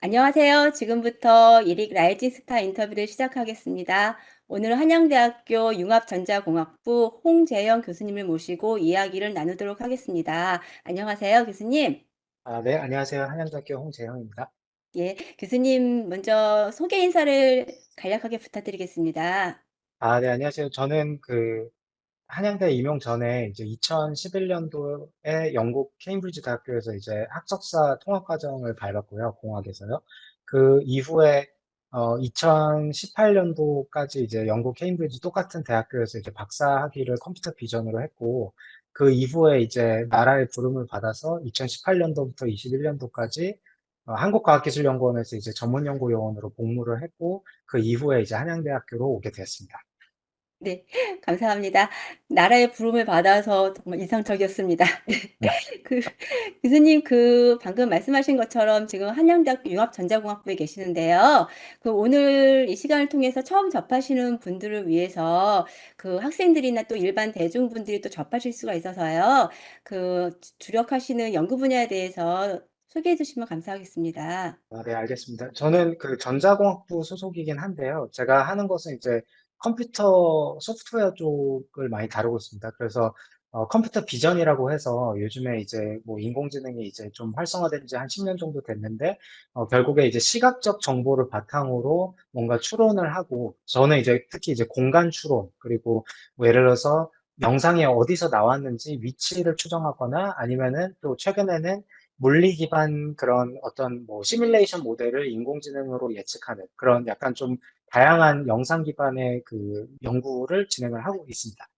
안녕하세요. 지금부터 일익 라이징 스타 인터뷰를 시작하겠습니다. 오늘 한양대학교 융합전자공학부 홍재영 교수님을 모시고 이야기를 나누도록 하겠습니다. 안녕하세요, 교수님. 네, 안녕하세요. 한양대학교 홍재형입니다. 예, 교수님 먼저 소개 인사를 간략하게 부탁드리겠습니다. 네, 안녕하세요. 저는 한양대 임용 전에 이제 2011년도에 영국 케임브리지 대학교에서 이제 학석사 통합과정을 밟았고요. 공학에서요. 그 이후에 2018년도까지 이제 영국 케임브리지 똑같은 대학교에서 이제 박사 학위를 컴퓨터 비전으로 했고, 그 이후에 이제 나라의 부름을 받아서 2018년도부터 21년도까지 한국과학기술연구원에서 이제 전문연구요원으로 복무를 했고, 그 이후에 이제 한양대학교로 오게 되었습니다. 네, 감사합니다. 나라의 부름을 받아서 정말 인상적이었습니다. 네. 그 교수님 방금 말씀하신 것처럼 지금 한양대학교 융합전자공학부에 계시는데요. 오늘 이 시간을 통해서 처음 접하시는 분들을 위해서 학생들이나 또 일반 대중분들이 또 접하실 수가 있어서요. 주력하시는 연구 분야에 대해서 소개해 주시면 감사하겠습니다. 네, 알겠습니다. 저는 전자공학부 소속이긴 한데요. 제가 하는 것은 이제 컴퓨터 소프트웨어 쪽을 많이 다루고 있습니다. 그래서 컴퓨터 비전이라고 해서 요즘에 이제 뭐 인공지능이 이제 좀 활성화된 지 한 10년 정도 됐는데, 결국에 이제 시각적 정보를 바탕으로 뭔가 추론을 하고, 저는 이제 특히 이제 공간 추론, 그리고 뭐 예를 들어서 영상이 어디서 나왔는지 위치를 추정하거나 아니면은 또 최근에는 물리 기반 그런 어떤 뭐 시뮬레이션 모델을 인공지능으로 예측하는 그런 약간 좀 다양한 영상 기반의 연구를 진행을 하고 있습니다.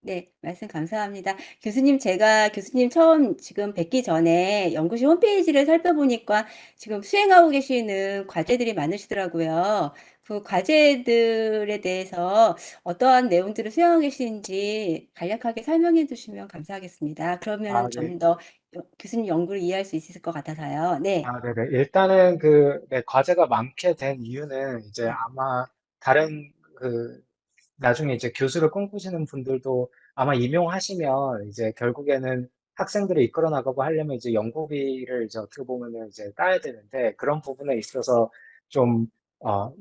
네. 말씀 감사합니다. 교수님 제가 교수님 처음 지금 뵙기 전에 연구실 홈페이지를 살펴보니까 지금 수행하고 계시는 과제들이 많으시더라고요. 그 과제들에 대해서 어떠한 내용들을 수행하고 계시는지 간략하게 설명해 주시면 감사하겠습니다. 그러면은 네. 좀 더 교수님 연구를 이해할 수 있을 것 같아서요. 네. 네네. 일단은 네, 과제가 많게 된 이유는 이제 네. 아마 다른 나중에 이제 교수를 꿈꾸시는 분들도 아마 임용하시면 이제 결국에는 학생들을 이끌어 나가고 하려면 이제 연구비를 이제 어떻게 보면은 이제 따야 되는데 그런 부분에 있어서 좀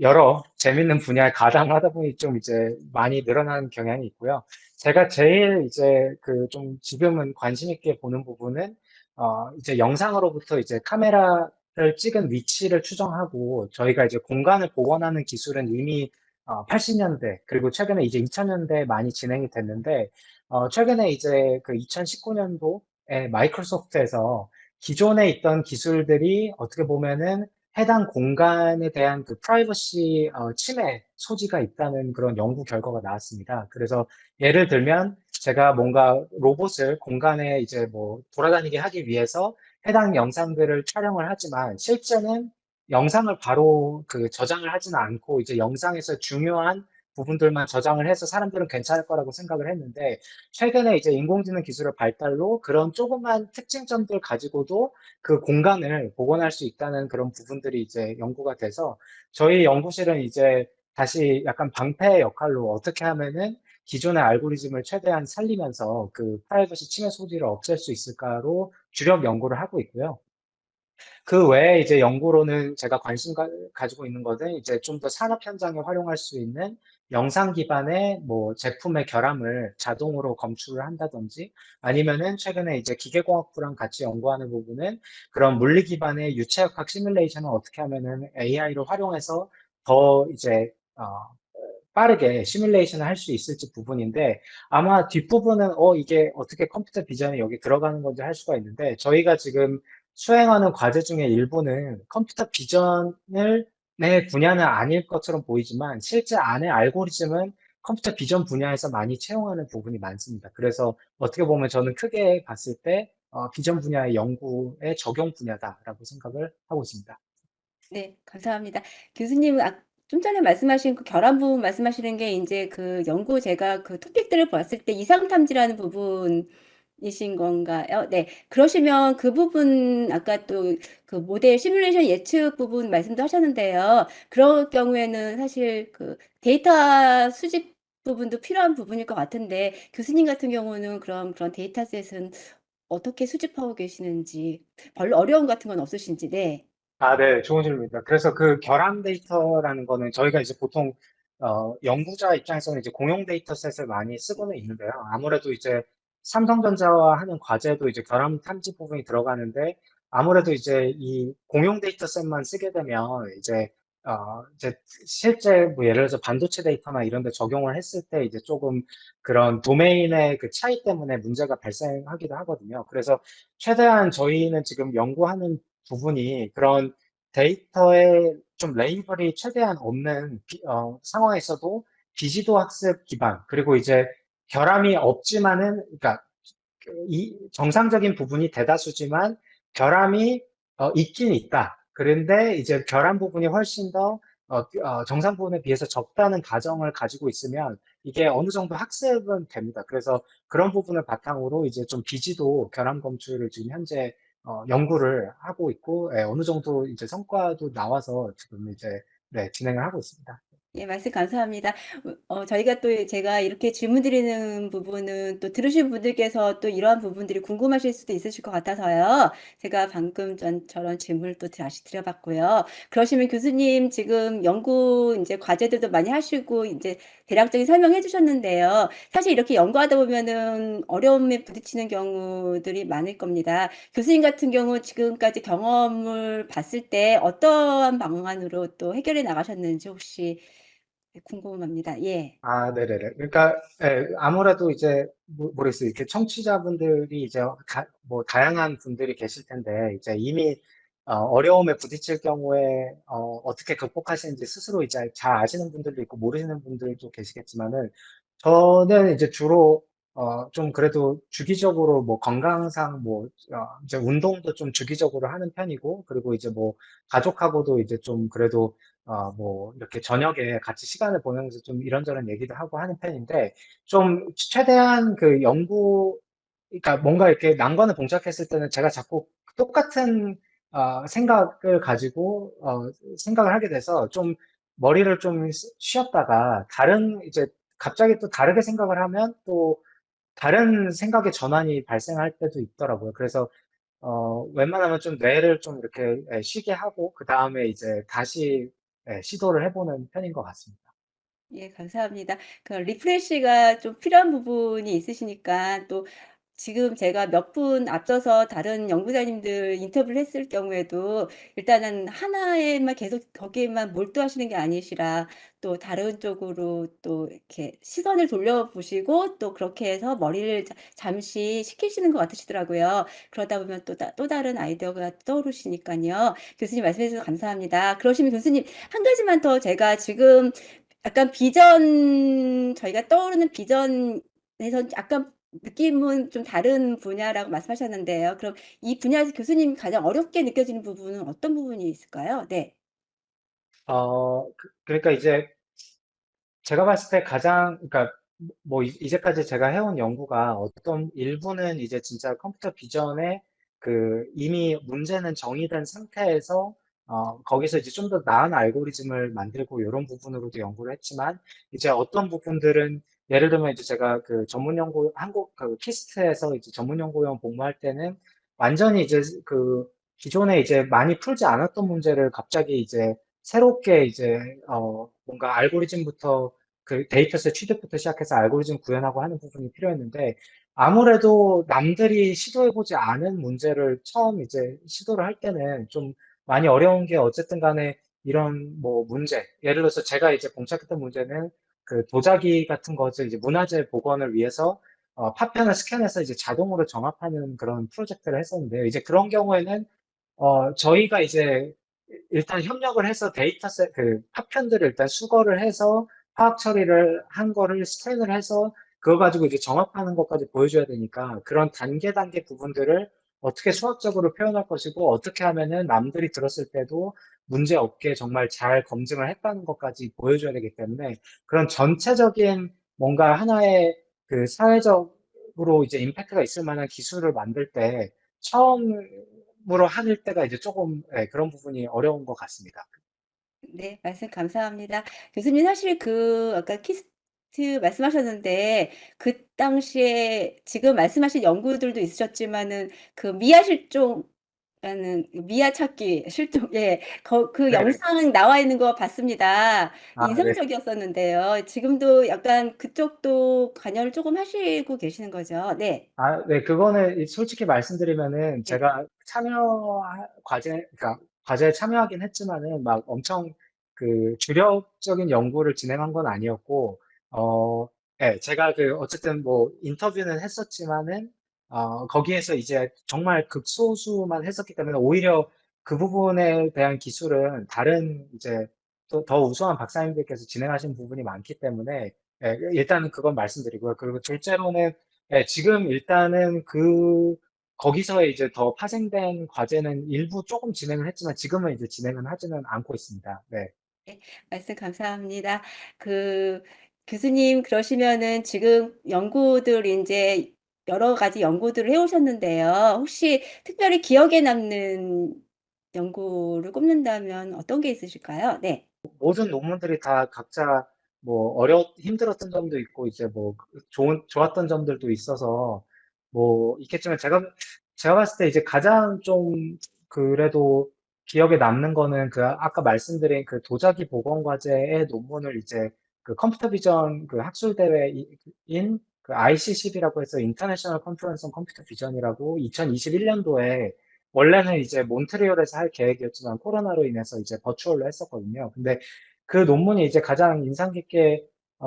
여러 재밌는 분야에 가담하다 보니 좀 이제 많이 늘어나는 경향이 있고요. 제가 제일 이제 좀 지금은 관심 있게 보는 부분은 이제 영상으로부터 이제 카메라를 찍은 위치를 추정하고 저희가 이제 공간을 복원하는 기술은 이미 80년대, 그리고 최근에 이제 2000년대에 많이 진행이 됐는데, 최근에 이제 2019년도에 마이크로소프트에서 기존에 있던 기술들이 어떻게 보면은 해당 공간에 대한 프라이버시 침해 소지가 있다는 그런 연구 결과가 나왔습니다. 그래서 예를 들면 제가 뭔가 로봇을 공간에 이제 뭐 돌아다니게 하기 위해서 해당 영상들을 촬영을 하지만 실제는 영상을 바로 저장을 하지는 않고 이제 영상에서 중요한 부분들만 저장을 해서 사람들은 괜찮을 거라고 생각을 했는데 최근에 이제 인공지능 기술의 발달로 그런 조그만 특징점들 가지고도 그 공간을 복원할 수 있다는 그런 부분들이 이제 연구가 돼서 저희 연구실은 이제 다시 약간 방패 역할로 어떻게 하면은 기존의 알고리즘을 최대한 살리면서 프라이버시 침해 소지를 없앨 수 있을까로 주력 연구를 하고 있고요. 그 외에 이제 연구로는 제가 가지고 있는 것은 이제 좀 더 산업 현장에 활용할 수 있는 영상 기반의 뭐 제품의 결함을 자동으로 검출을 한다든지 아니면은 최근에 이제 기계공학부랑 같이 연구하는 부분은 그런 물리 기반의 유체역학 시뮬레이션을 어떻게 하면은 AI를 활용해서 더 이제 빠르게 시뮬레이션을 할 수 있을지 부분인데 아마 뒷부분은 이게 어떻게 컴퓨터 비전이 여기 들어가는 건지 할 수가 있는데 저희가 지금 수행하는 과제 중에 일부는 컴퓨터 비전을 내 분야는 아닐 것처럼 보이지만 실제 안에 알고리즘은 컴퓨터 비전 분야에서 많이 채용하는 부분이 많습니다. 그래서 어떻게 보면 저는 크게 봤을 때 비전 분야의 연구의 적용 분야다라고 생각을 하고 있습니다. 네. 감사합니다. 교수님은 좀 전에 말씀하신 결함 부분 말씀하시는 게 인제 연구 제가 토픽들을 봤을 때 이상 탐지라는 부분이신 건가요? 네. 그러시면 그 부분 아까 또 모델 시뮬레이션 예측 부분 말씀도 하셨는데요. 그럴 경우에는 사실 데이터 수집 부분도 필요한 부분일 것 같은데 교수님 같은 경우는 그런 데이터셋은 어떻게 수집하고 계시는지 별로 어려움 같은 건 없으신지. 네. 아, 네, 좋은 질문입니다. 그래서 그 결함 데이터라는 거는 저희가 이제 보통 연구자 입장에서는 이제 공용 데이터셋을 많이 쓰고는 있는데요. 아무래도 이제 삼성전자와 하는 과제도 이제 결함 탐지 부분이 들어가는데 아무래도 이제 이 공용 데이터셋만 쓰게 되면 이제 실제 뭐 예를 들어서 반도체 데이터나 이런 데 적용을 했을 때 이제 조금 그런 도메인의 그 차이 때문에 문제가 발생하기도 하거든요. 그래서 최대한 저희는 지금 연구하는 부분이 그런 데이터의 좀 레이블이 최대한 없는 상황에서도 비지도 학습 기반, 그리고 이제 결함이 없지만은, 그러니까 이 정상적인 부분이 대다수지만 결함이 있긴 있다. 그런데 이제 결함 부분이 훨씬 더 정상 부분에 비해서 적다는 가정을 가지고 있으면 이게 어느 정도 학습은 됩니다. 그래서 그런 부분을 바탕으로 이제 좀 비지도 결함 검출을 지금 현재 연구를 하고 있고, 예, 어느 정도 이제 성과도 나와서 지금 이제 네, 진행을 하고 있습니다. 예, 말씀 감사합니다. 저희가 또 제가 이렇게 질문 드리는 부분은 또 들으신 분들께서 또 이러한 부분들이 궁금하실 수도 있으실 것 같아서요. 제가 방금 전처럼 질문을 또 다시 드려봤고요. 그러시면 교수님 지금 연구 이제 과제들도 많이 하시고 이제 대략적인 설명해 주셨는데요. 사실 이렇게 연구하다 보면은 어려움에 부딪히는 경우들이 많을 겁니다. 교수님 같은 경우 지금까지 경험을 봤을 때 어떠한 방안으로 또 해결해 나가셨는지 혹시 궁금합니다. 예. 아, 네네네. 그러니까, 예, 아무래도 이제, 모르겠어요. 이렇게 청취자분들이 이제, 뭐, 다양한 분들이 계실 텐데, 이제 이미, 어려움에 부딪힐 경우에, 어떻게 극복하시는지 스스로 이제 잘 아시는 분들도 있고, 모르시는 분들도 계시겠지만은, 저는 이제 주로, 좀 그래도 주기적으로 뭐, 건강상 뭐, 이제 운동도 좀 주기적으로 하는 편이고, 그리고 이제 뭐, 가족하고도 이제 좀 그래도 뭐, 이렇게 저녁에 같이 시간을 보내면서 좀 이런저런 얘기도 하고 하는 편인데, 좀 최대한 그 그러니까 뭔가 이렇게 난관을 봉착했을 때는 제가 자꾸 똑같은 생각을 가지고, 생각을 하게 돼서 좀 머리를 좀 쉬었다가 이제 갑자기 또 다르게 생각을 하면 또 다른 생각의 전환이 발생할 때도 있더라고요. 그래서 웬만하면 좀 뇌를 좀 이렇게 쉬게 하고, 그 다음에 이제 다시 시도를 해보는 편인 것 같습니다. 예, 감사합니다. 그 리프레시가 좀 필요한 부분이 있으시니까 또 지금 제가 몇 분 앞서서 다른 연구자님들 인터뷰를 했을 경우에도 일단은 하나에만 계속 거기에만 몰두하시는 게 아니시라 또 다른 쪽으로 또 이렇게 시선을 돌려보시고 또 그렇게 해서 머리를 잠시 식히시는 것 같으시더라고요. 그러다 보면 또 다른 아이디어가 떠오르시니까요. 교수님 말씀해 주셔서 감사합니다. 그러시면 교수님 한 가지만 더 제가 지금 약간 저희가 떠오르는 비전에서 약간 느낌은 좀 다른 분야라고 말씀하셨는데요. 그럼 이 분야에서 교수님이 가장 어렵게 느껴지는 부분은 어떤 부분이 있을까요? 네. 그러니까 이제 제가 봤을 때 그러니까 뭐 이제까지 제가 해온 연구가 어떤 일부는 이제 진짜 컴퓨터 비전에 그 이미 문제는 정의된 상태에서 거기서 이제 좀 더 나은 알고리즘을 만들고 이런 부분으로도 연구를 했지만, 이제 어떤 부분들은 예를 들면 이제 제가 그 전문 연구 한국 그 키스트에서 이제 전문 연구원 복무할 때는 완전히 이제 그 기존에 이제 많이 풀지 않았던 문제를 갑자기 이제 새롭게 이제 뭔가 알고리즘부터 그 데이터셋 취득부터 시작해서 알고리즘 구현하고 하는 부분이 필요했는데, 아무래도 남들이 시도해보지 않은 문제를 처음 이제 시도를 할 때는 좀 많이 어려운 게, 어쨌든 간에 이런 뭐 문제, 예를 들어서 제가 이제 봉착했던 문제는 그 도자기 같은 것을 이제 문화재 복원을 위해서 파편을 스캔해서 이제 자동으로 정합하는 그런 프로젝트를 했었는데요. 이제 그런 경우에는 저희가 이제 일단 협력을 해서 데이터셋, 그 파편들을 일단 수거를 해서 화학 처리를 한 거를 스캔을 해서 그거 가지고 이제 정합하는 것까지 보여줘야 되니까, 그런 단계 부분들을 어떻게 수학적으로 표현할 것이고, 어떻게 하면은 남들이 들었을 때도 문제 없게 정말 잘 검증을 했다는 것까지 보여줘야 되기 때문에, 그런 전체적인 뭔가 하나의 그 사회적으로 이제 임팩트가 있을 만한 기술을 만들 때 처음으로 하는 때가 이제 조금 그런 부분이 어려운 것 같습니다. 네. 말씀 감사합니다. 교수님 사실 아까 키스트 말씀하셨는데 그 당시에 지금 말씀하신 연구들도 있으셨지만은 그 미하실종 라는 미아 찾기 실종, 예, 그 네. 영상 나와 있는 거 봤습니다. 아, 네. 인상적이었었는데요. 지금도 약간 그쪽도 관여를 조금 하시고 계시는 거죠? 네. 아, 네, 그거는 솔직히 말씀드리면은 네. 제가 과제, 그러니까 과제에 참여하긴 했지만은 막 엄청 그 주력적인 연구를 진행한 건 아니었고, 어, 네, 제가 그 어쨌든 뭐 인터뷰는 했었지만은, 거기에서 이제 정말 극소수만 했었기 때문에 오히려 그 부분에 대한 기술은 다른 이제 또 더 우수한 박사님들께서 진행하신 부분이 많기 때문에, 일단은 그건 말씀드리고요. 그리고 둘째로는 네, 지금 일단은 거기서 이제 더 파생된 과제는 일부 조금 진행을 했지만 지금은 이제 진행은 하지는 않고 있습니다. 네. 네, 말씀 감사합니다. 그 교수님 그러시면은 지금 연구들 이제 여러 가지 연구들을 해오셨는데요. 혹시 특별히 기억에 남는 연구를 꼽는다면 어떤 게 있으실까요? 네. 모든 논문들이 다 각자 뭐 힘들었던 점도 있고 이제 뭐 좋았던 점들도 있어서 뭐 있겠지만 제가 봤을 때 이제 가장 좀 그래도 기억에 남는 거는 그 아까 말씀드린 그 도자기 복원 과제의 논문을 이제 그 컴퓨터 비전 그 학술 대회인 그 ICCB라고 해서 인터내셔널 컨퍼런스 온 컴퓨터 비전이라고 2021년도에 원래는 이제 몬트리올에서 할 계획이었지만 코로나로 인해서 이제 버추얼로 했었거든요. 근데 그 논문이 이제 가장 인상 깊게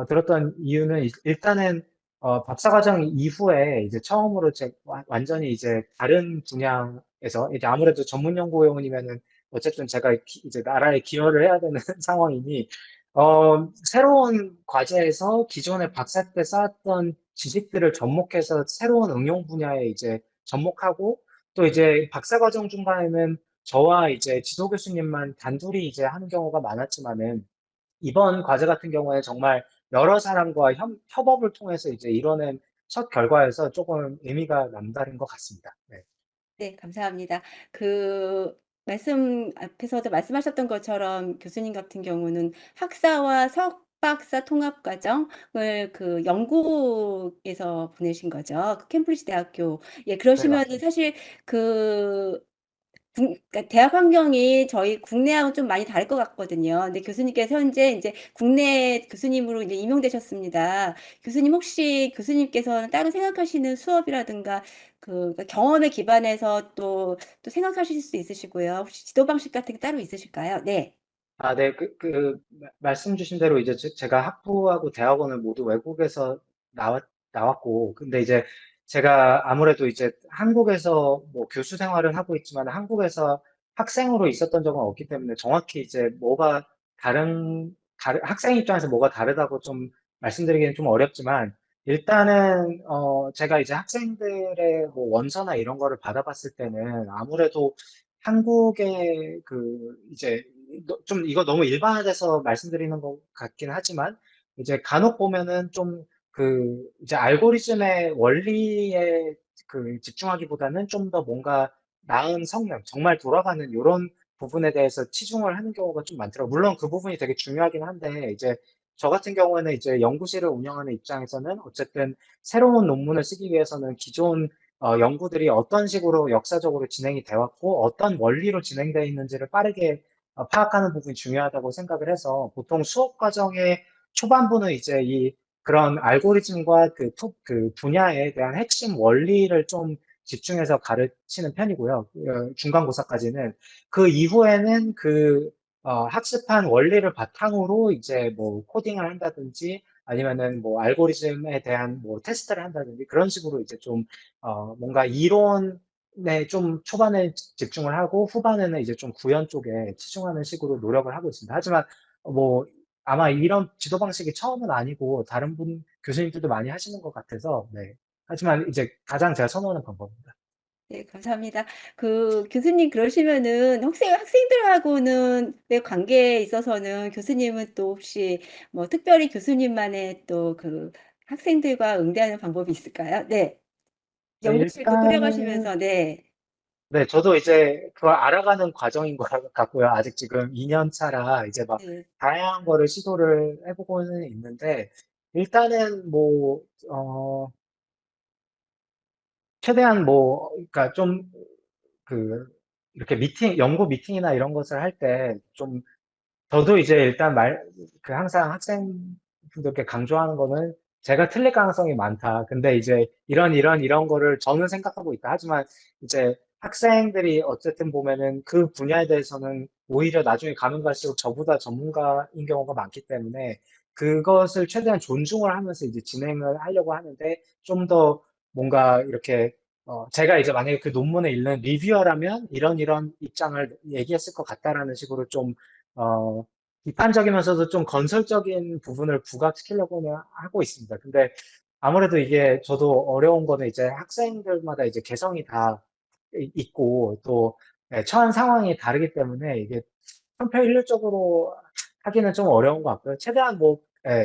들었던 이유는 일단은 박사과정 이후에 이제 처음으로 완전히 이제 다른 분야에서 이제 아무래도 전문 연구원이면은 어쨌든 제가 이제 나라에 기여를 해야 되는 상황이니 새로운 과제에서 기존에 박사 때 쌓았던 지식들을 접목해서 새로운 응용 분야에 이제 접목하고 또 이제 박사과정 중간에는 저와 이제 지도 교수님만 단둘이 이제 하는 경우가 많았지만은 이번 과제 같은 경우에 정말 여러 사람과 협업을 통해서 이제 이뤄낸 첫 결과여서 조금 의미가 남다른 것 같습니다. 네. 네, 감사합니다. 그 말씀 앞에서도 말씀하셨던 것처럼 교수님 같은 경우는 학사와 석박사 통합 과정을 그 영국에서 보내신 거죠. 그 캠브리지 대학교. 예, 네, 그러시면은 맞습니다. 사실 그 그러니까 대학 환경이 저희 국내하고 좀 많이 다를 것 같거든요. 근데 교수님께서 현재 이제 국내 교수님으로 이제 임용되셨습니다. 교수님 혹시 교수님께서는 따로 생각하시는 수업이라든가 그러니까 경험에 기반해서 또 생각하실 수 있으시고요. 혹시 지도 방식 같은 게 따로 있으실까요? 네. 아, 네, 말씀 주신 대로 이제 제가 학부하고 대학원을 모두 외국에서 나왔고, 근데 이제 제가 아무래도 이제 한국에서 뭐 교수 생활은 하고 있지만 한국에서 학생으로 있었던 적은 없기 때문에 정확히 이제 학생 입장에서 뭐가 다르다고 좀 말씀드리기는 좀 어렵지만, 일단은, 제가 이제 학생들의 뭐 원서나 이런 거를 받아봤을 때는 아무래도 한국의 이제 좀 이거 너무 일반화돼서 말씀드리는 것 같긴 하지만 이제 간혹 보면은 좀 이제 알고리즘의 원리에 집중하기보다는 좀 더 뭔가 나은 성능, 정말 돌아가는 이런 부분에 대해서 치중을 하는 경우가 좀 많더라고요. 물론 그 부분이 되게 중요하긴 한데 이제 저 같은 경우에는 이제 연구실을 운영하는 입장에서는 어쨌든 새로운 논문을 쓰기 위해서는 기존 연구들이 어떤 식으로 역사적으로 진행이 되어 왔고 어떤 원리로 진행되어 있는지를 빠르게 파악하는 부분이 중요하다고 생각을 해서 보통 수업 과정의 초반부는 이제 그런 알고리즘과 그 분야에 대한 핵심 원리를 좀 집중해서 가르치는 편이고요. 중간고사까지는. 그 이후에는 학습한 원리를 바탕으로 이제 뭐 코딩을 한다든지 아니면은 뭐 알고리즘에 대한 뭐 테스트를 한다든지 그런 식으로 이제 좀 뭔가 이론에 좀 초반에 집중을 하고 후반에는 이제 좀 구현 쪽에 치중하는 식으로 노력을 하고 있습니다. 하지만 뭐 아마 이런 지도 방식이 처음은 아니고 다른 교수님들도 많이 하시는 것 같아서 네. 하지만 이제 가장 제가 선호하는 방법입니다. 네, 감사합니다. 그 교수님 그러시면은 학생들하고는 내 관계에 있어서는 교수님은 또 혹시 뭐 특별히 교수님만의 또 그 학생들과 응대하는 방법이 있을까요? 네. 네, 연구실도 일단은 꾸려가시면서 네. 네, 저도 이제 그걸 알아가는 과정인 것 같고요. 아직 지금 2년 차라 이제 막 네. 다양한 거를 시도를 해보고는 있는데, 일단은 뭐, 어, 최대한 뭐, 그러니까 좀 이렇게 연구 미팅이나 이런 것을 할 때 좀, 저도 이제 일단 항상 학생분들께 강조하는 거는 제가 틀릴 가능성이 많다. 근데 이제 이런 거를 저는 생각하고 있다. 하지만 이제 학생들이 어쨌든 보면은 그 분야에 대해서는 오히려 나중에 가면 갈수록 저보다 전문가인 경우가 많기 때문에 그것을 최대한 존중을 하면서 이제 진행을 하려고 하는데 좀 더 뭔가 이렇게 제가 이제 만약에 그 논문을 읽는 리뷰어라면 이런 입장을 얘기했을 것 같다라는 식으로 좀 어, 비판적이면서도 좀 건설적인 부분을 부각시키려고 하고 있습니다. 근데 아무래도 이게 저도 어려운 거는 이제 학생들마다 이제 개성이 다 있고 또 처한 상황이 다르기 때문에 이게 편편일률적으로 하기는 좀 어려운 것 같고요. 최대한 뭐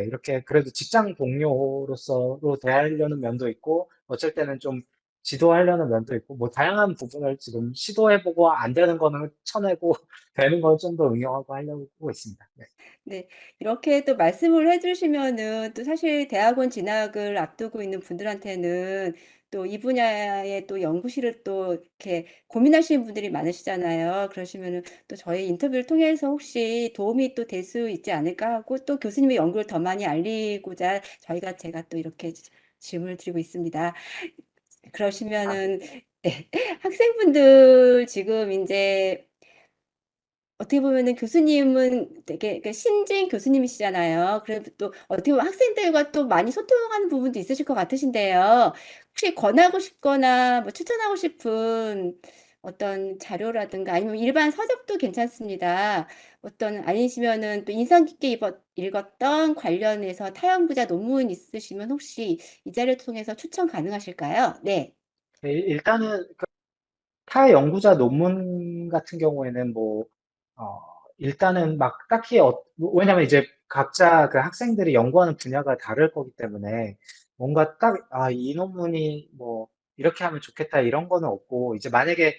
이렇게 그래도 직장 동료로서로 대하려는 면도 있고 어쩔 때는 좀 지도하려는 면도 있고 뭐 다양한 부분을 지금 시도해보고 안 되는 거는 쳐내고 되는 건 좀 더 응용하고 하려고 있습니다. 네. 네. 이렇게 또 말씀을 해주시면은 또 사실 대학원 진학을 앞두고 있는 분들한테는 또 이 분야의 또 연구실을 또 이렇게 고민하시는 분들이 많으시잖아요. 그러시면은 또 저희 인터뷰를 통해서 혹시 도움이 또 될 수 있지 않을까 하고 또 교수님의 연구를 더 많이 알리고자 제가 또 이렇게 질문을 드리고 있습니다. 아, 그러시면은 네. 학생분들 지금 이제 어떻게 보면은 교수님은 되게 그러니까 신진 교수님이시잖아요. 그래도 또 어떻게 보면 학생들과 또 많이 소통하는 부분도 있으실 것 같으신데요. 혹시 권하고 싶거나 뭐 추천하고 싶은 어떤 자료라든가 아니면 일반 서적도 괜찮습니다. 어떤 아니시면은 또 인상 깊게 읽었던 관련해서 타연부자 논문 있으시면 혹시 이 자료를 통해서 추천 가능하실까요? 네. 네, 일단은 타 연구자 논문 같은 경우에는 어, 일단은 막 딱히, 왜냐면 이제 각자 그 학생들이 연구하는 분야가 다를 거기 때문에 뭔가 이 논문이 뭐 이렇게 하면 좋겠다 이런 거는 없고, 이제 만약에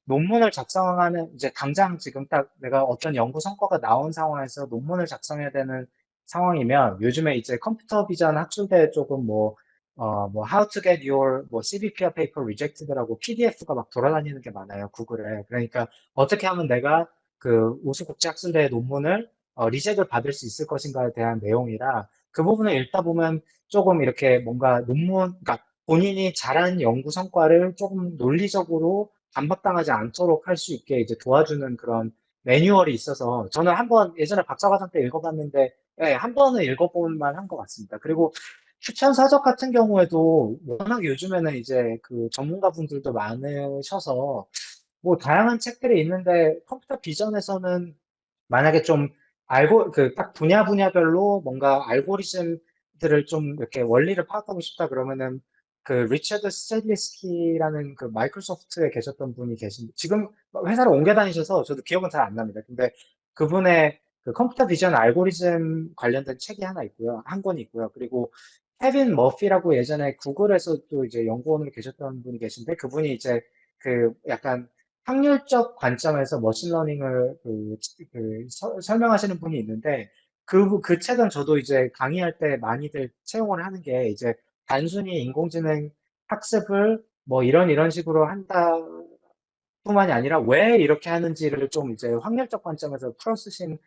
논문을 작성하는, 이제 당장 지금 딱 내가 어떤 연구 성과가 나온 상황에서 논문을 작성해야 되는 상황이면 요즘에 이제 컴퓨터 비전 학술대 쪽은 How to get your CBPR paper rejected라고 PDF가 막 돌아다니는 게 많아요, 구글에. 그러니까 어떻게 하면 내가 그 우수국제학술대 논문을 리젝을 받을 수 있을 것인가에 대한 내용이라 그 부분을 읽다 보면 조금 이렇게 뭔가 그러니까 본인이 잘한 연구 성과를 조금 논리적으로 반박당하지 않도록 할 수 있게 이제 도와주는 그런 매뉴얼이 있어서 저는 한번 예전에 박사과정 때 읽어봤는데 한 번은 읽어볼 만한 것 같습니다. 그리고 추천 서적 같은 경우에도 워낙 요즘에는 이제 그 전문가분들도 많으셔서 뭐 다양한 책들이 있는데 컴퓨터 비전에서는 만약에 좀 딱 분야별로 뭔가 알고리즘들을 좀 이렇게 원리를 파악하고 싶다 그러면은 그 리처드 스텔리스키라는 그 마이크로소프트에 계셨던 분이 지금 회사를 옮겨 다니셔서 저도 기억은 잘 안 납니다. 근데 그분의 그 컴퓨터 비전 알고리즘 관련된 책이 하나 있고요. 한 권이 있고요. 그리고 케빈 머피라고 예전에 구글에서 또 이제 연구원으로 계셨던 분이 계신데 그분이 이제 그 약간 확률적 관점에서 머신러닝을 설명하시는 분이 있는데 그 책은 저도 이제 강의할 때 많이들 채용을 하는 게 이제 단순히 인공지능 학습을 뭐 이런 식으로 한다 뿐만이 아니라 왜 이렇게 하는지를 좀 이제 확률적 관점에서 풀어 쓰신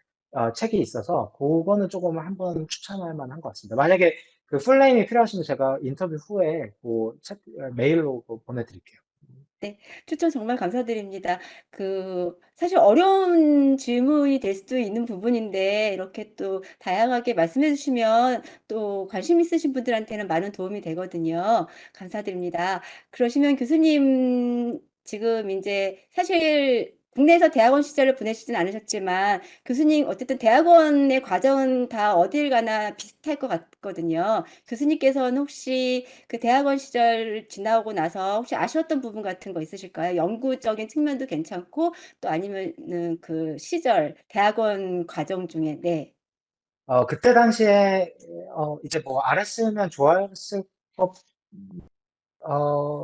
책이 있어서 그거는 조금 한번 추천할 만한 것 같습니다. 만약에 그 풀네임이 필요하시면 제가 인터뷰 후에 메일로 보내드릴게요. 네, 추천 정말 감사드립니다. 사실 어려운 질문이 될 수도 있는 부분인데, 이렇게 또 다양하게 말씀해 주시면 또 관심 있으신 분들한테는 많은 도움이 되거든요. 감사드립니다. 그러시면 교수님, 지금 이제 사실 국내에서 대학원 시절을 보내시진 않으셨지만, 교수님, 어쨌든 대학원의 과정은 다 어딜 가나 비슷할 것 같거든요. 교수님께서는 혹시 그 대학원 시절 지나고 나서 혹시 아쉬웠던 부분 같은 거 있으실까요? 연구적인 측면도 괜찮고 또 아니면은 그 시절 대학원 과정 중에 네. 그때 당시에, 이제 뭐, 알았으면 좋았을 것,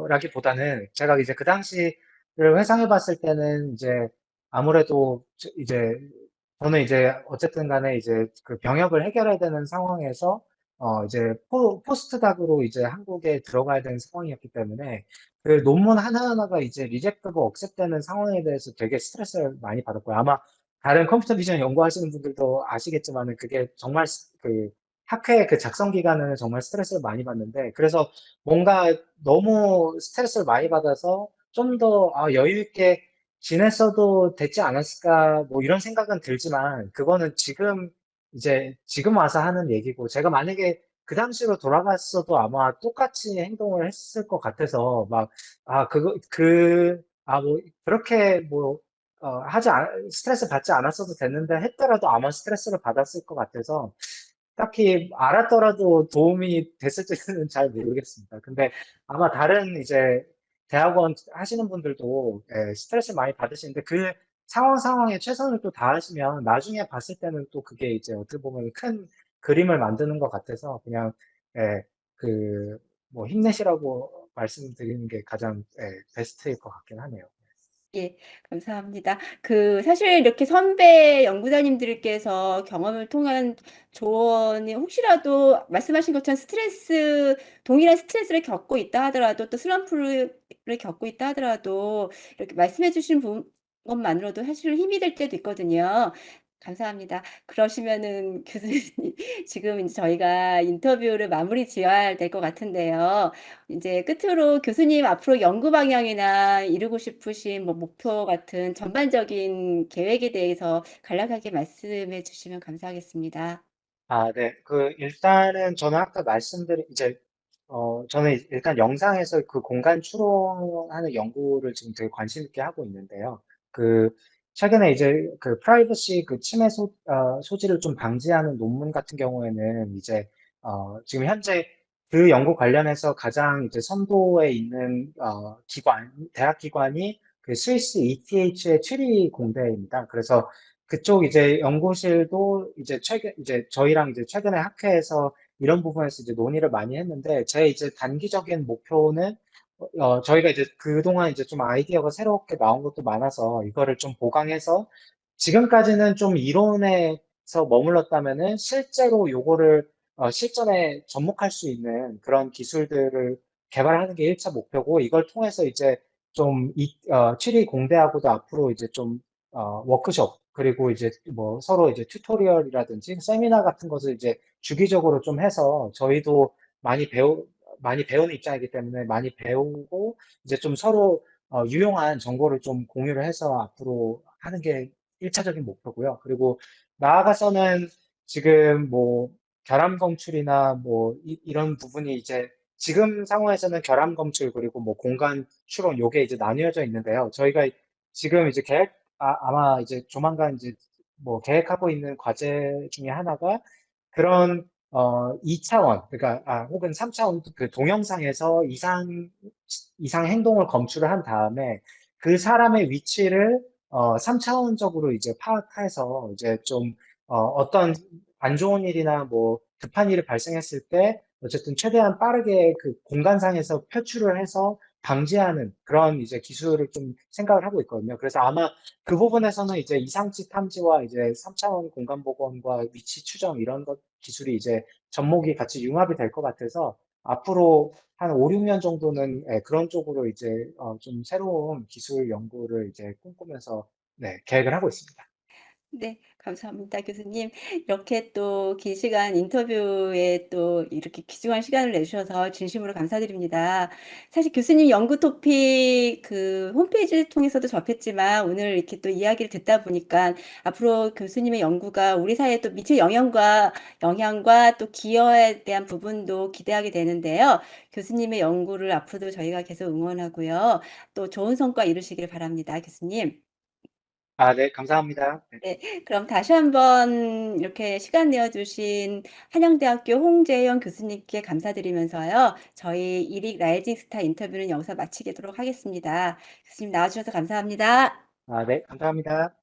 라기보다는 제가 이제 그 당시를 회상해 봤을 때는 이제 아무래도 이제 저는 이제 어쨌든 간에 이제 그 병역을 해결해야 되는 상황에서 이제 포스트닥으로 이제 한국에 들어가야 되는 상황이었기 때문에 그 논문 하나하나가 이제 리젝트고 억셉되는 상황에 대해서 되게 스트레스를 많이 받았고요. 아마 다른 컴퓨터 비전 연구하시는 분들도 아시겠지만은 그게 정말 그 학회 그 작성 기간에는 정말 스트레스를 많이 받는데 그래서 뭔가 너무 스트레스를 많이 받아서 좀 더 여유 있게 지냈어도 됐지 않았을까 뭐 이런 생각은 들지만 그거는 지금 와서 하는 얘기고 제가 만약에 그 당시로 돌아갔어도 아마 똑같이 행동을 했을 것 같아서 막 뭐 그렇게 뭐 스트레스 받지 않았어도 됐는데 했더라도 아마 스트레스를 받았을 것 같아서 딱히 알았더라도 도움이 됐을지는 잘 모르겠습니다. 근데 아마 다른 이제 대학원 하시는 분들도 스트레스 많이 받으시는데 그 상황에 최선을 또 다하시면 나중에 봤을 때는 또 그게 이제 어떻게 보면 큰 그림을 만드는 것 같아서 그냥 예, 뭐 힘내시라고 말씀드리는 게 가장 베스트일 것 같긴 하네요. 예, 감사합니다. 사실 이렇게 선배 연구자님들께서 경험을 통한 조언이 혹시라도 말씀하신 것처럼 동일한 스트레스를 겪고 있다 하더라도 또 슬럼프를 겪고 있다 하더라도 이렇게 말씀해 주신 것만으로도 사실 힘이 될 때도 있거든요. 감사합니다. 그러시면은 교수님, 지금 이제 저희가 인터뷰를 마무리 지어야 될 것 같은데요. 이제 끝으로 교수님 앞으로 연구 방향이나 이루고 싶으신 뭐 목표 같은 전반적인 계획에 대해서 간략하게 말씀해 주시면 감사하겠습니다. 네. 일단은 저는 아까 말씀드린, 저는 일단 영상에서 그 공간 추론하는 연구를 지금 되게 관심 있게 하고 있는데요. 그, 최근에 이제 그 프라이버시 그 침해 소지를 좀 방지하는 논문 같은 경우에는 지금 현재 그 연구 관련해서 가장 이제 선도에 있는, 대학 기관이 그 스위스 ETH의 추리 공대입니다. 그래서 그쪽 이제 연구실도 이제 저희랑 이제 최근에 학회에서 이런 부분에서 이제 논의를 많이 했는데, 제 이제 단기적인 목표는, 저희가 이제 그동안 이제 좀 아이디어가 새롭게 나온 것도 많아서 이거를 좀 보강해서 지금까지는 좀 이론에서 머물렀다면은 실제로 요거를 실전에 접목할 수 있는 그런 기술들을 개발하는 게 1차 목표고, 이걸 통해서 이제 취리 공대하고도 앞으로 이제 워크숍, 그리고 이제 뭐 서로 이제 튜토리얼이라든지 세미나 같은 것을 이제 주기적으로 좀 해서 저희도 많이 많이 배우는 입장이기 때문에 많이 배우고 이제 좀 서로 유용한 정보를 좀 공유를 해서 앞으로 하는 게 1차적인 목표고요. 그리고 나아가서는 지금 뭐 결함 검출이나 뭐 이런 부분이 이제 지금 상황에서는 결함 검출 그리고 뭐 공간 추론 요게 이제 나뉘어져 있는데요. 저희가 지금 이제 아마 이제 조만간 이제 뭐 계획하고 있는 과제 중에 하나가 그런 2차원, 그러니까 혹은 3차원 그 동영상에서 이상 행동을 검출을 한 다음에 그 사람의 위치를 3차원적으로 이제 파악해서 이제 어떤 안 좋은 일이나 뭐 급한 일이 발생했을 때 어쨌든 최대한 빠르게 그 공간상에서 표출을 해서 방지하는 그런 이제 기술을 좀 생각을 하고 있거든요. 그래서 아마 그 부분에서는 이제 이상치 탐지와 이제 3차원 공간 복원과 위치 추정 이런 것 기술이 이제 접목이 같이 융합이 될 것 같아서 앞으로 한 5, 6년 정도는 그런 쪽으로 이제 좀 새로운 기술 연구를 이제 꿈꾸면서 계획을 하고 있습니다. 네, 감사합니다, 교수님. 이렇게 또 긴 시간 인터뷰에 또 이렇게 귀중한 시간을 내주셔서 진심으로 감사드립니다. 사실 교수님 연구 토픽 홈페이지를 통해서도 접했지만 오늘 이렇게 또 이야기를 듣다 보니까 앞으로 교수님의 연구가 우리 사회에 또 미칠 영향과 또 기여에 대한 부분도 기대하게 되는데요. 교수님의 연구를 앞으로도 저희가 계속 응원하고요. 또 좋은 성과 이루시길 바랍니다, 교수님. 네, 감사합니다. 네, 네, 그럼 다시 한번 이렇게 시간 내어주신 한양대학교 홍재영 교수님께 감사드리면서요. 저희 이릭 라이징 스타 인터뷰는 여기서 마치도록 하겠습니다. 교수님 나와주셔서 감사합니다. 네, 감사합니다.